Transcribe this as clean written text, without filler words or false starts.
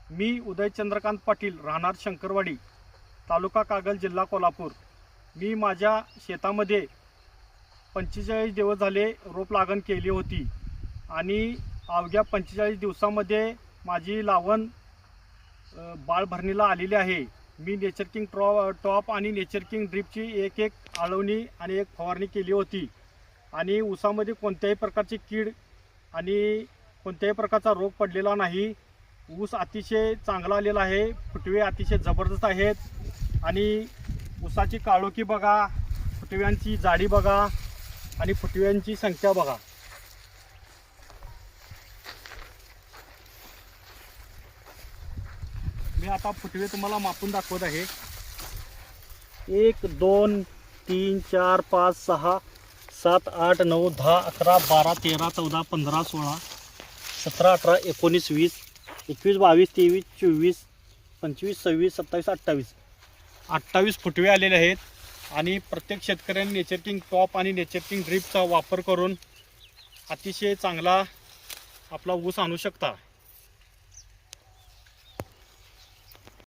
मी उदय चंद्रकांत पाटील, राहणार शंकरवाडी, तालुका कागल, जिल्हा कोल्हापूर। मी माझ्या शेतामध्ये 45 दिवस झाले रोप लागण केली होती आणि अवघ्या 45 दिवसामध्ये माझी लावण बाळभरणीला आलेली आहे। मी नेचर किंग टॉप आणि नेचर किंग ड्रिपची एक आळवणी आणि एक फवारणी केली होती आणि ऊसामध्ये कोणत्याही प्रकारची कीड आणि कोणत्याही प्रकारचा रोग पडलेला नाही। ऊस अतिशय चांगला आलेला आहे, फुटवे अतिशय जबरदस्त आहेत आणि ऊसाची काळोखी बघा, फुटव्यांची जाडी बघा आणि फुटव्यांची संख्या बघा। मी आता फुटवे तुम्हाला मापून दाखवत आहे। 1 2 3 4 5 6 7 8 9 10 11 12 13 14 15 16 17 18 19 20 21 22 23 24 25 26 27 28 28 फुटवे आलेले आहेत आणि प्रत्येक शेतकऱ्यांनी नेचर किंग टॉप आणि नेचर किंग ड्रिपचा वापर करून अतिशय चांगला आपला ऊस आणू शकता।